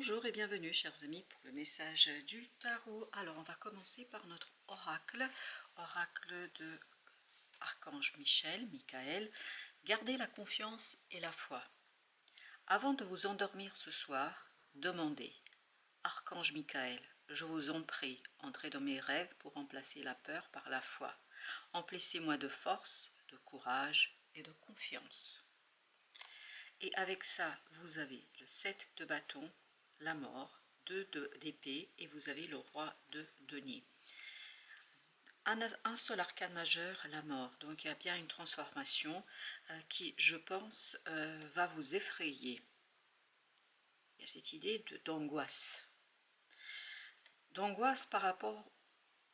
Bonjour et bienvenue chers amis pour le message du tarot. Alors on va commencer par notre oracle de Archange Michael. Gardez la confiance et la foi. Avant de vous endormir ce soir, demandez: Archange Michael, je vous en prie, entrez dans mes rêves pour remplacer la peur par la foi. Emplissez-moi de force, de courage et de confiance. Et avec ça, vous avez le 7 de bâton, la mort, 2 d'épée et vous avez le roi de denier. Un seul arcane majeur, la mort. Donc il y a bien une transformation qui, je pense, va vous effrayer. Il y a cette idée d'angoisse. D'angoisse par rapport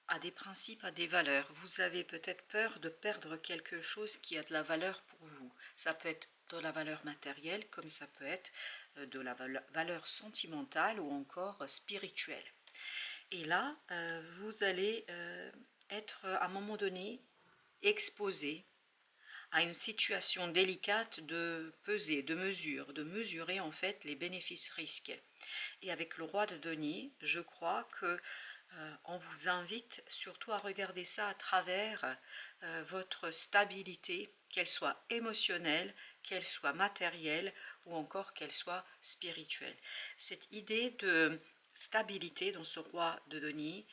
à des principes, à des valeurs. Vous avez peut-être peur de perdre quelque chose qui a de la valeur pour vous. Ça peut être de la valeur matérielle, comme ça peut être de la valeur sentimentale ou encore spirituelle. Et là, vous allez être à un moment donné exposé à une situation délicate de peser, de mesurer en fait les bénéfices-risques. Et avec le roi de denier, je crois que on vous invite surtout à regarder ça à travers votre stabilité, qu'elle soit émotionnelle, qu'elle soit matérielle ou encore qu'elle soit spirituelle. Cette idée de stabilité dans ce roi de denier,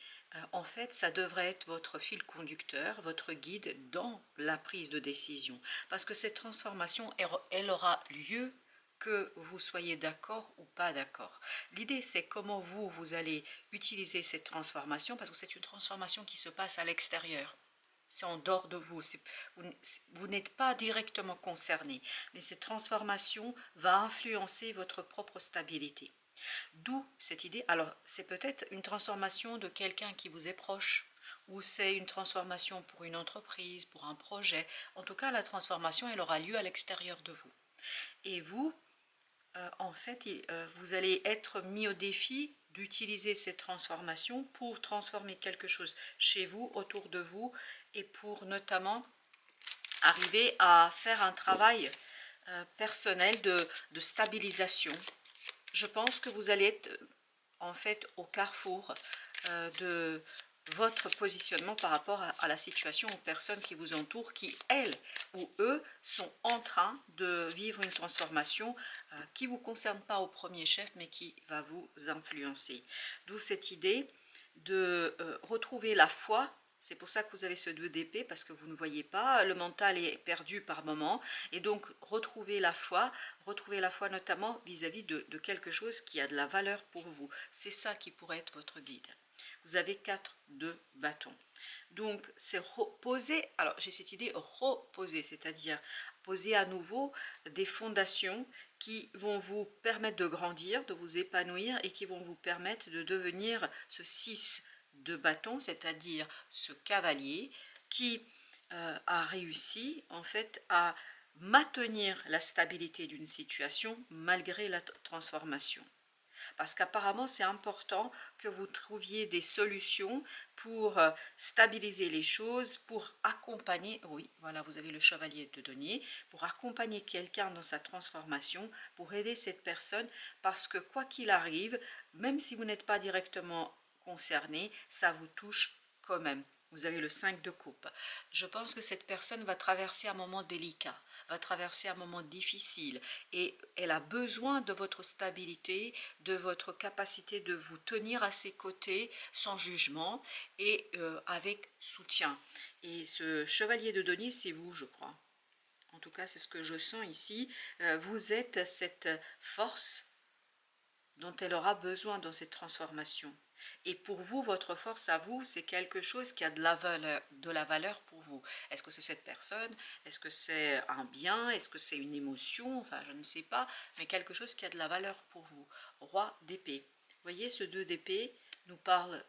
en fait, ça devrait être votre fil conducteur, votre guide dans la prise de décision. Parce que cette transformation, elle aura lieu que vous soyez d'accord ou pas d'accord. L'idée, c'est comment vous allez utiliser cette transformation, parce que c'est une transformation qui se passe à l'extérieur. C'est en dehors de vous. Vous n'êtes pas directement concerné, mais cette transformation va influencer votre propre stabilité. D'où cette idée. Alors, c'est peut-être une transformation de quelqu'un qui vous est proche, ou c'est une transformation pour une entreprise, pour un projet. En tout cas, la transformation, elle aura lieu à l'extérieur de vous. Et vous, en fait, vous allez être mis au défi d'utiliser cette transformation pour transformer quelque chose chez vous, autour de vous, et pour notamment arriver à faire un travail personnel de stabilisation. Je pense que vous allez être en fait au carrefour de votre positionnement par rapport à la situation aux personnes qui vous entourent, qui elles ou eux sont en train de vivre une transformation qui ne vous concerne pas au premier chef mais qui va vous influencer. D'où cette idée de retrouver la foi. C'est pour ça que vous avez ce 2 d'épée, parce que vous ne voyez pas, le mental est perdu par moment, et donc retrouver la foi notamment vis-à-vis de quelque chose qui a de la valeur pour vous. C'est ça qui pourrait être votre guide. Vous avez 4 de bâton. Donc c'est reposer, alors j'ai cette idée reposer, c'est-à-dire poser à nouveau des fondations qui vont vous permettre de grandir, de vous épanouir et qui vont vous permettre de devenir ce 6 de bâton, c'est-à-dire ce cavalier qui a réussi en fait à maintenir la stabilité d'une situation malgré la transformation. Parce qu'apparemment, c'est important que vous trouviez des solutions pour stabiliser les choses, pour accompagner, oui, voilà, vous avez le chevalier de denier, pour accompagner quelqu'un dans sa transformation, pour aider cette personne, parce que quoi qu'il arrive, même si vous n'êtes pas directement concerné, ça vous touche quand même. Vous avez le 5 de coupe. Je pense que cette personne va traverser un moment délicat, va traverser un moment difficile et elle a besoin de votre stabilité, de votre capacité de vous tenir à ses côtés sans jugement et avec soutien. Et ce chevalier de denier, c'est vous, je crois. En tout cas, c'est ce que je sens ici. Vous êtes cette force dont elle aura besoin dans cette transformation. Et pour vous, votre force à vous, c'est quelque chose qui a de la valeur pour vous. Est-ce que c'est cette personne? Est-ce que c'est un bien? Est-ce que c'est une émotion? Enfin, je ne sais pas, mais quelque chose qui a de la valeur pour vous. Roi d'épée. Vous voyez, ce 2 d'épée nous parle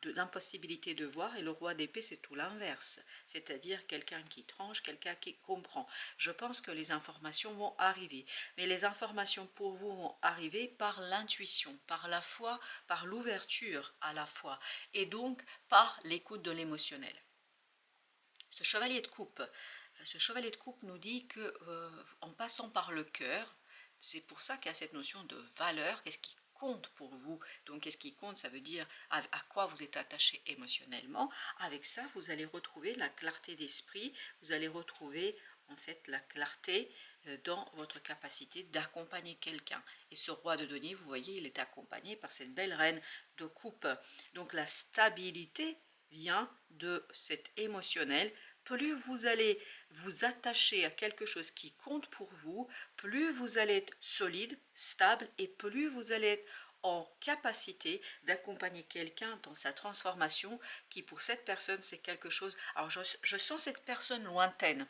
de l'impossibilité de voir, et le roi d'épée, c'est tout l'inverse, c'est-à-dire quelqu'un qui tranche, quelqu'un qui comprend. Je pense que les informations vont arriver, mais les informations pour vous vont arriver par l'intuition, par la foi, par l'ouverture à la foi, et donc par l'écoute de l'émotionnel. Ce chevalier de coupe nous dit que en passant par le cœur, c'est pour ça qu'il y a cette notion de valeur, qu'est-ce qui compte pour vous. Donc, qu'est-ce qui compte? Ça veut dire à quoi vous êtes attaché émotionnellement. Avec ça, vous allez retrouver la clarté d'esprit, vous allez retrouver en fait la clarté dans votre capacité d'accompagner quelqu'un. Et ce roi de denier, vous voyez, il est accompagné par cette belle reine de coupe. Donc la stabilité vient de cet émotionnel. Plus vous allez vous attacher à quelque chose qui compte pour vous, plus vous allez être solide, stable, et plus vous allez être en capacité d'accompagner quelqu'un dans sa transformation, qui pour cette personne c'est quelque chose. Alors je sens cette personne lointaine,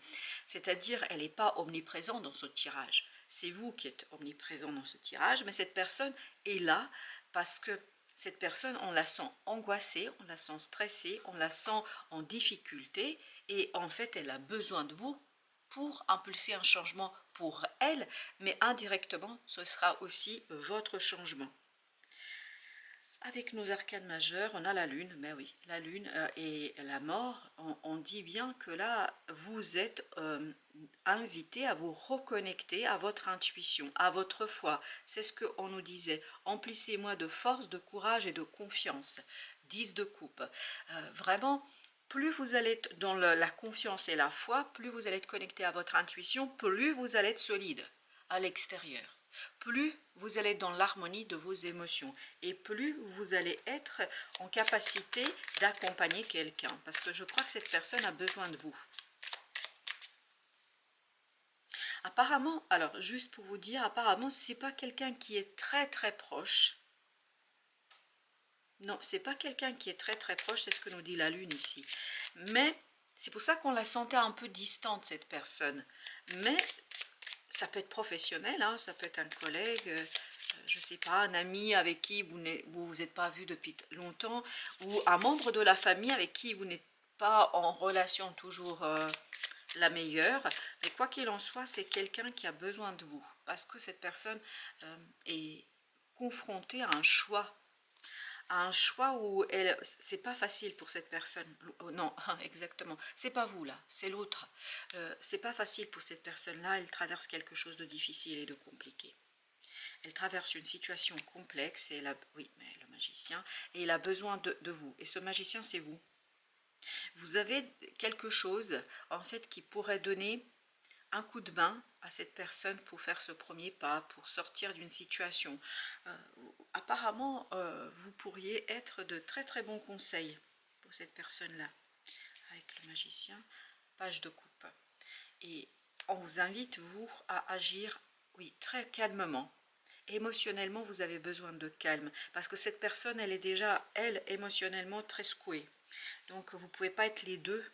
c'est-à-dire elle n'est pas omniprésente dans ce tirage, c'est vous qui êtes omniprésent dans ce tirage, mais cette personne est là parce que cette personne, on la sent angoissée, on la sent stressée, on la sent en difficulté, et en fait elle a besoin de vous pour impulser un changement pour elle, mais indirectement ce sera aussi votre changement. Avec nos arcanes majeures, on a la lune, mais oui, la lune et la mort, on dit bien que là, vous êtes invité à vous reconnecter à votre intuition, à votre foi. C'est ce qu'on nous disait. Emplissez-moi de force, de courage et de confiance. 10 de coupe. Vraiment, plus vous allez être dans la confiance et la foi, plus vous allez être connecté à votre intuition, plus vous allez être solide à l'extérieur. Plus vous allez être dans l'harmonie de vos émotions, et plus vous allez être en capacité d'accompagner quelqu'un, parce que je crois que cette personne a besoin de vous. Apparemment, alors juste pour vous dire, apparemment c'est pas quelqu'un qui est très très proche. Non, c'est pas quelqu'un qui est très très proche, c'est ce que nous dit la lune ici. Mais c'est pour ça qu'on la sentait un peu distante, cette personne. Mais ça peut être professionnel, hein, ça peut être un collègue, je ne sais pas, un ami avec qui vous vous êtes pas vu depuis longtemps, ou un membre de la famille avec qui vous n'êtes pas en relation toujours la meilleure. Mais quoi qu'il en soit, c'est quelqu'un qui a besoin de vous, parce que cette personne est confrontée à un choix où c'est pas facile pour cette personne. Non, exactement, c'est pas vous là, c'est l'autre. C'est pas facile pour cette personne là, elle traverse quelque chose de difficile et de compliqué. Elle traverse une situation complexe, et oui, mais le magicien, et il a besoin de vous, et ce magicien c'est vous. Vous avez quelque chose en fait qui pourrait donner un coup de main à cette personne pour faire ce premier pas, pour sortir d'une situation. Apparemment, vous pourriez être de très très bons conseils pour cette personne-là. Avec le magicien, page de coupe. Et on vous invite, vous, à agir, oui, très calmement. Émotionnellement, vous avez besoin de calme, parce que cette personne, elle est déjà, elle, émotionnellement très secouée. Donc, vous ne pouvez pas être les deux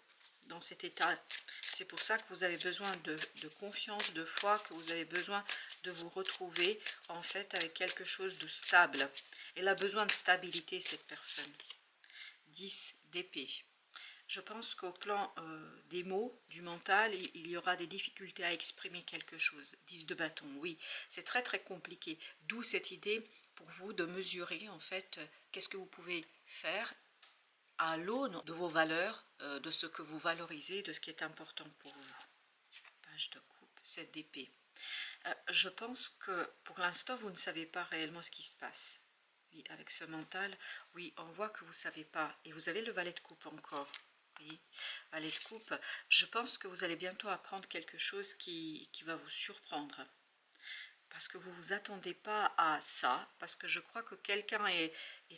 dans cet état. C'est pour ça que vous avez besoin de confiance, de foi, que vous avez besoin de vous retrouver en fait avec quelque chose de stable. Elle a besoin de stabilité, cette personne. 10 d'épée. Je pense qu'au plan des mots, du mental, il y aura des difficultés à exprimer quelque chose. 10 de bâton, oui, c'est très très compliqué. D'où cette idée pour vous de mesurer en fait qu'est-ce que vous pouvez faire à l'aune de vos valeurs, de ce que vous valorisez, de ce qui est important pour vous. Page de coupe, 7 d'épée. Je pense que pour l'instant, vous ne savez pas réellement ce qui se passe. Oui, avec ce mental, oui, on voit que vous ne savez pas. Et vous avez le valet de coupe encore. Oui, valet de coupe. Je pense que vous allez bientôt apprendre quelque chose qui va vous surprendre. Parce que vous ne vous attendez pas à ça. Parce que je crois que quelqu'un est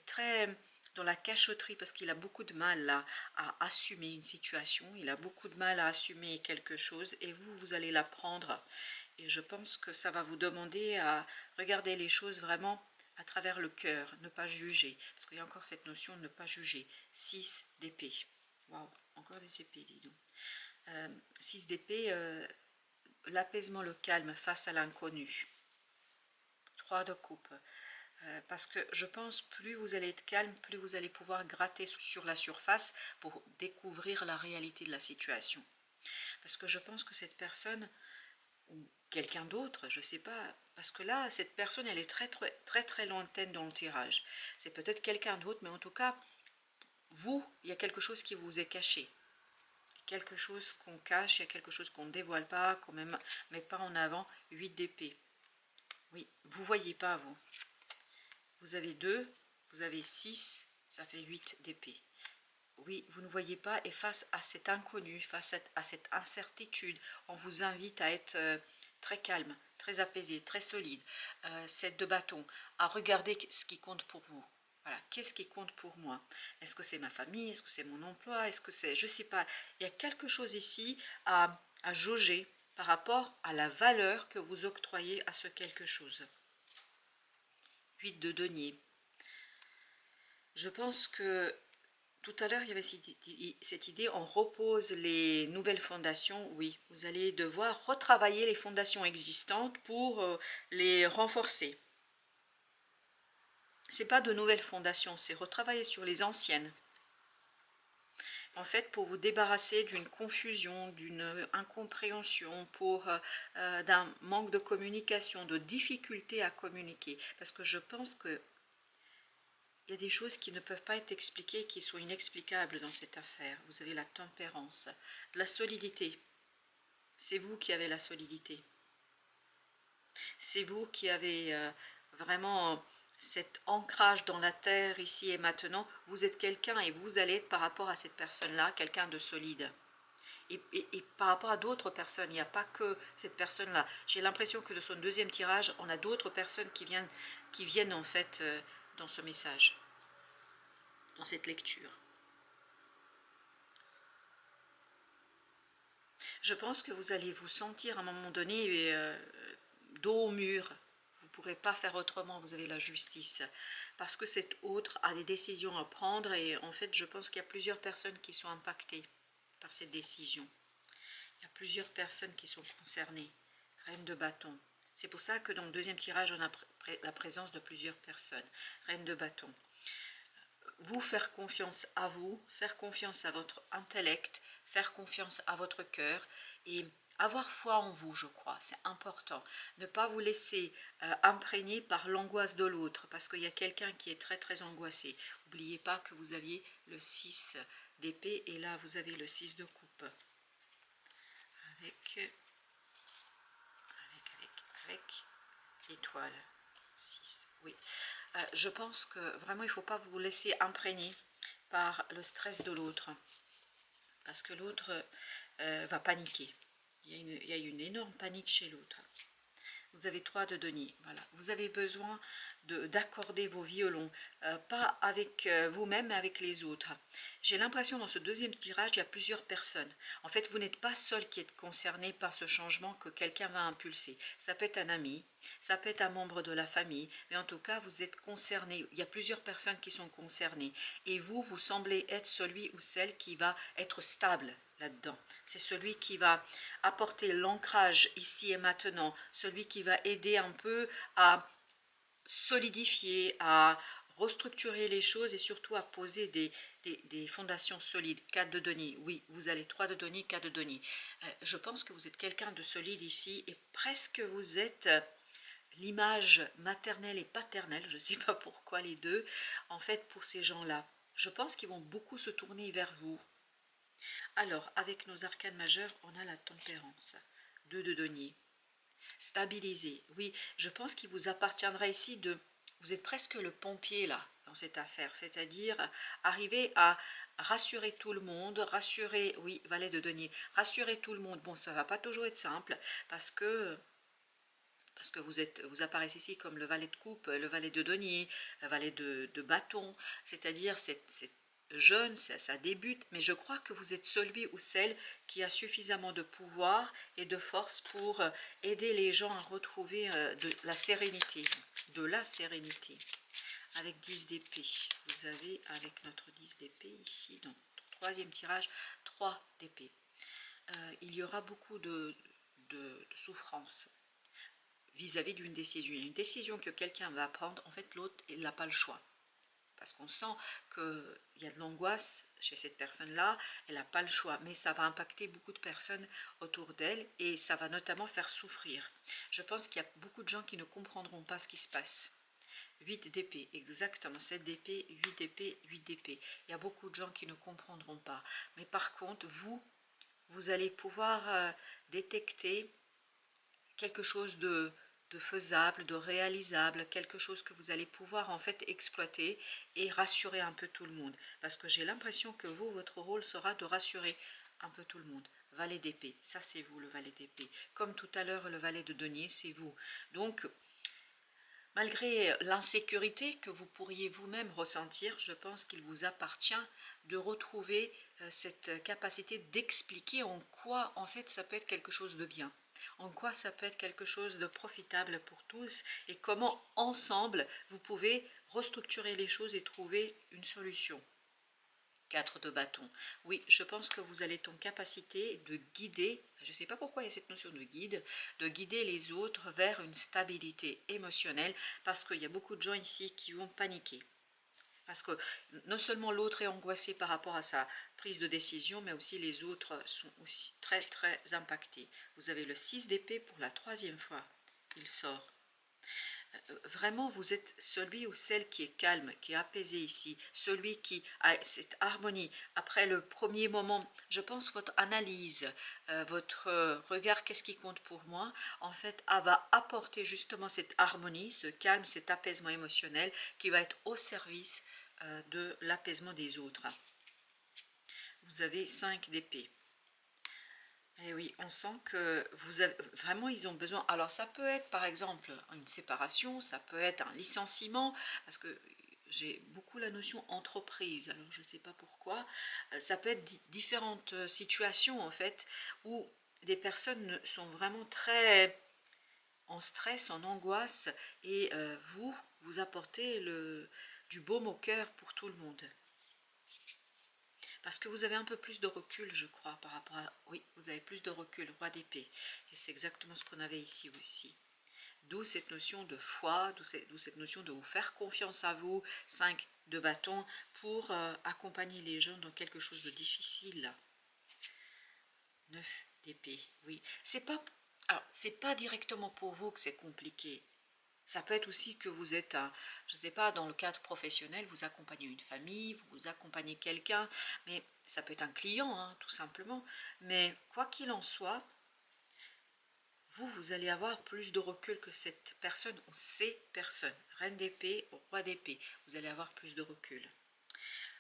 très dans la cachotterie, parce qu'il a beaucoup de mal là, à assumer une situation, il a beaucoup de mal à assumer quelque chose, et vous allez l'apprendre. Et je pense que ça va vous demander à regarder les choses vraiment à travers le cœur, ne pas juger, parce qu'il y a encore cette notion de ne pas juger. 6 d'épée, waouh, encore des épées, dis donc. 6 d'épée, l'apaisement, le calme face à l'inconnu. 3 de coupe. Parce que je pense plus vous allez être calme, plus vous allez pouvoir gratter sur la surface pour découvrir la réalité de la situation. Parce que je pense que cette personne, ou quelqu'un d'autre, je ne sais pas, parce que là, cette personne, elle est très très très, très lointaine dans le tirage. C'est peut-être quelqu'un d'autre, mais en tout cas, vous, il y a quelque chose qui vous est caché. Quelque chose qu'on cache, il y a quelque chose qu'on ne dévoile pas, qu'on ne met pas en avant. 8 d'épée. Oui, vous ne voyez pas, vous. Vous avez 2, vous avez 6, ça fait 8 d'épée. Oui, vous ne voyez pas, et face à cet inconnu, face à cette incertitude, on vous invite à être très calme, très apaisé, très solide. 7 de bâton, à regarder ce qui compte pour vous. Voilà, qu'est-ce qui compte pour moi? Est-ce que c'est ma famille? Est-ce que c'est mon emploi? Est-ce que c'est... Je ne sais pas. Il y a quelque chose ici à jauger par rapport à la valeur que vous octroyez à ce quelque chose. 8 de denier. Je pense que tout à l'heure, il y avait cette idée, on repose les nouvelles fondations. Oui, vous allez devoir retravailler les fondations existantes pour les renforcer. Ce n'est pas de nouvelles fondations, c'est retravailler sur les anciennes. En fait, pour vous débarrasser d'une confusion, d'une incompréhension, d'un manque de communication, de difficulté à communiquer. Parce que je pense que il y a des choses qui ne peuvent pas être expliquées, qui sont inexplicables dans cette affaire. Vous avez la tempérance, la solidité. C'est vous qui avez la solidité. C'est vous qui avez vraiment cet ancrage dans la terre, ici et maintenant. Vous êtes quelqu'un et vous allez être par rapport à cette personne-là, quelqu'un de solide. Et par rapport à d'autres personnes, il n'y a pas que cette personne-là. J'ai l'impression que de son deuxième tirage, on a d'autres personnes qui viennent en fait dans ce message, dans cette lecture. Je pense que vous allez vous sentir à un moment donné dos au mur. Vous ne pourrez pas faire autrement, vous avez la justice. Parce que cet autre a des décisions à prendre et en fait, je pense qu'il y a plusieurs personnes qui sont impactées par cette décision. Il y a plusieurs personnes qui sont concernées. Reine de bâton. C'est pour ça que dans le deuxième tirage, on a la présence de plusieurs personnes. Reine de bâton. Vous faire confiance à vous, faire confiance à votre intellect, faire confiance à votre cœur et avoir foi en vous, je crois, c'est important. Ne pas vous laisser imprégner par l'angoisse de l'autre, parce qu'il y a quelqu'un qui est très très angoissé. N'oubliez pas que vous aviez le 6 d'épée et là vous avez le 6 de coupe. Avec l'étoile. 6, oui. Je pense que vraiment il ne faut pas vous laisser imprégner par le stress de l'autre, parce que l'autre va paniquer. Il y a une énorme panique chez l'autre. Vous avez 3 de denier, voilà. Vous avez besoin d'accorder vos violons, pas avec vous-même, mais avec les autres. J'ai l'impression dans ce deuxième tirage, il y a plusieurs personnes. En fait, vous n'êtes pas seul qui êtes concerné par ce changement que quelqu'un va impulser. Ça peut être un ami, ça peut être un membre de la famille, mais en tout cas, vous êtes concerné. Il y a plusieurs personnes qui sont concernées. Et vous, vous semblez être celui ou celle qui va être stable là-dedans. C'est celui qui va apporter l'ancrage ici et maintenant, celui qui va aider un peu à solidifier, à restructurer les choses et surtout à poser des fondations solides. 4 de denier, oui, vous allez 3 de denier, 4 de denier. Je pense que vous êtes quelqu'un de solide ici et presque vous êtes l'image maternelle et paternelle, je ne sais pas pourquoi les deux, en fait pour ces gens-là. Je pense qu'ils vont beaucoup se tourner vers vous. Alors, avec nos arcanes majeurs, on a la tempérance. 2 de denier. Stabiliser. Oui, je pense qu'il vous appartiendra ici de... Vous êtes presque le pompier là, dans cette affaire. C'est-à-dire arriver à rassurer tout le monde, rassurer... Oui, valet de denier. Rassurer tout le monde. Bon, ça ne va pas toujours être simple parce que vous apparaissez ici comme le valet de coupe, le valet de denier, le valet de bâton, c'est-à-dire c'est jeune, ça débute, mais je crois que vous êtes celui ou celle qui a suffisamment de pouvoir et de force pour aider les gens à retrouver de la sérénité, Avec 10 d'épée, vous avez avec notre 10 d'épée ici, donc troisième tirage, 3 d'épée. Il y aura beaucoup de souffrance vis-à-vis d'une décision. Une décision que quelqu'un va prendre, en fait l'autre, il n'a pas le choix. Parce qu'on sent qu'il y a de l'angoisse chez cette personne-là, elle n'a pas le choix. Mais ça va impacter beaucoup de personnes autour d'elle et ça va notamment faire souffrir. Je pense qu'il y a beaucoup de gens qui ne comprendront pas ce qui se passe. 8 d'épée, exactement, 7 d'épée, 8 d'épée, 8 d'épée. Il y a beaucoup de gens qui ne comprendront pas. Mais par contre, vous allez pouvoir détecter quelque chose de de faisable, de réalisable, quelque chose que vous allez pouvoir en fait exploiter et rassurer un peu tout le monde. Parce que j'ai l'impression que vous, votre rôle sera de rassurer un peu tout le monde. Valet d'épée, ça c'est vous le valet d'épée. Comme tout à l'heure le valet de denier, c'est vous. Donc malgré l'insécurité que vous pourriez vous-même ressentir, je pense qu'il vous appartient de retrouver cette capacité d'expliquer en quoi en fait ça peut être quelque chose de bien, en quoi ça peut être quelque chose de profitable pour tous et comment ensemble vous pouvez restructurer les choses et trouver une solution. 4 de bâton. Oui, je pense que vous allez être en capacité de guider, je ne sais pas pourquoi il y a cette notion de guider les autres vers une stabilité émotionnelle, parce qu'il y a beaucoup de gens ici qui vont paniquer. Parce que non seulement l'autre est angoissé par rapport à sa prise de décision, mais aussi les autres sont aussi très très impactés. Vous avez le 6 d'épée pour la 3e fois. Il sort. Vraiment, vous êtes celui ou celle qui est calme, qui est apaisé ici, celui qui a cette harmonie. Après le premier moment, je pense votre analyse, votre regard, qu'est-ce qui compte pour moi, en fait, va apporter justement cette harmonie, ce calme, cet apaisement émotionnel qui va être au service de l'apaisement des autres. Vous avez 5 d'épée. Et oui, on sent que vous avez, vraiment ils ont besoin. Alors ça peut être par exemple une séparation, ça peut être un licenciement, parce que j'ai beaucoup la notion entreprise, alors je ne sais pas pourquoi. Ça peut être différentes situations en fait, où des personnes sont vraiment très en stress, en angoisse, et vous apportez du baume au cœur pour tout le monde. Parce que vous avez un peu plus de recul, je crois, par rapport à... Oui, vous avez plus de recul, roi d'épée. Et c'est exactement ce qu'on avait ici aussi. D'où cette notion de foi, d'où cette notion de vous faire confiance à vous, 5 de bâton, pour accompagner les gens dans quelque chose de difficile. 9 d'épée, oui. C'est pas directement pour vous que c'est compliqué. Ça peut être aussi que vous êtes, je ne sais pas, dans le cadre professionnel, vous accompagnez une famille, vous accompagnez quelqu'un, mais ça peut être un client, hein, tout simplement. Mais quoi qu'il en soit, vous allez avoir plus de recul que cette personne ou ces personnes. Reine d'épée, roi d'épée, vous allez avoir plus de recul.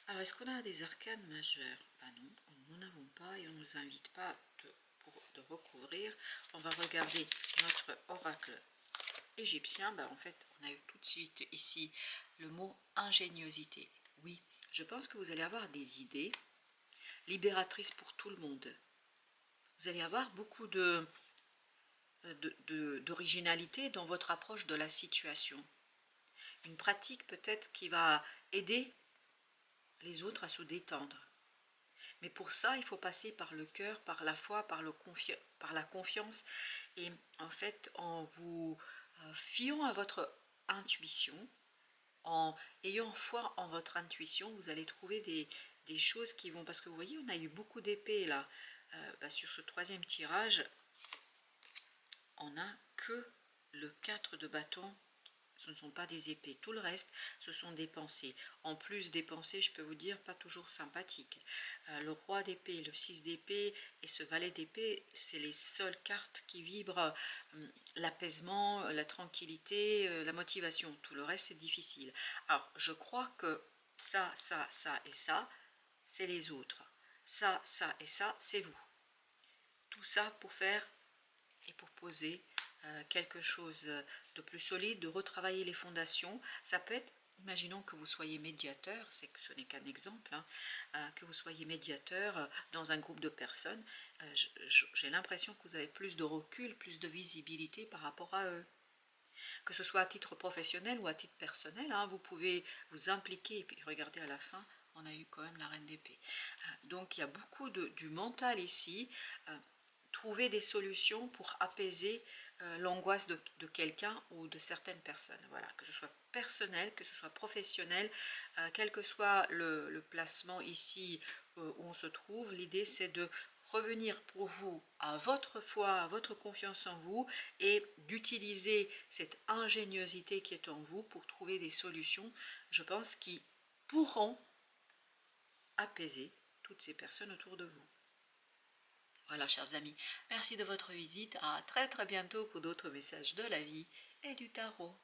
Alors, est-ce qu'on a des arcanes majeures? Ben non, nous n'en avons pas et on ne nous invite pas de recouvrir. On va regarder notre oracle égyptien. En fait, on a eu tout de suite ici le mot ingéniosité. Oui, je pense que vous allez avoir des idées libératrices pour tout le monde. Vous allez avoir beaucoup d'originalité dans votre approche de la situation. Une pratique peut-être qui va aider les autres à se détendre. Mais pour ça, il faut passer par le cœur, par la foi, par la confiance. Et en fait, en vous fiant à votre intuition, en ayant foi en votre intuition, vous allez trouver des choses qui vont... Parce que vous voyez, on a eu beaucoup d'épées là. Sur ce 3e tirage, on n'a que le 4 de bâton. Ce ne sont pas des épées. Tout le reste, ce sont des pensées. En plus des pensées, je peux vous dire, pas toujours sympathiques. Le roi d'épée, le 6 d'épée et ce valet d'épée, c'est les seules cartes qui vibrent l'apaisement, la tranquillité, la motivation. Tout le reste, c'est difficile. Alors, je crois que ça et ça, c'est les autres. Ça et ça, c'est vous. Tout ça pour faire et pour poser quelque chose de plus solide, de retravailler les fondations. Ça peut être, imaginons que vous soyez médiateur, c'est que ce n'est qu'un exemple, hein, que vous soyez médiateur dans un groupe de personnes, j'ai l'impression que vous avez plus de recul, plus de visibilité par rapport à eux. Que ce soit à titre professionnel ou à titre personnel, hein, vous pouvez vous impliquer, et puis regardez à la fin, on a eu quand même la reine d'épée. Donc il y a beaucoup du mental ici, trouver des solutions pour apaiser l'angoisse de quelqu'un ou de certaines personnes. Voilà, que ce soit personnel, que ce soit professionnel, quel que soit le placement ici où on se trouve, l'idée c'est de revenir pour vous à votre foi, à votre confiance en vous et d'utiliser cette ingéniosité qui est en vous pour trouver des solutions, je pense, qui pourront apaiser toutes ces personnes autour de vous. Voilà, chers amis, merci de votre visite. À très très bientôt pour d'autres messages de la vie. et du tarot.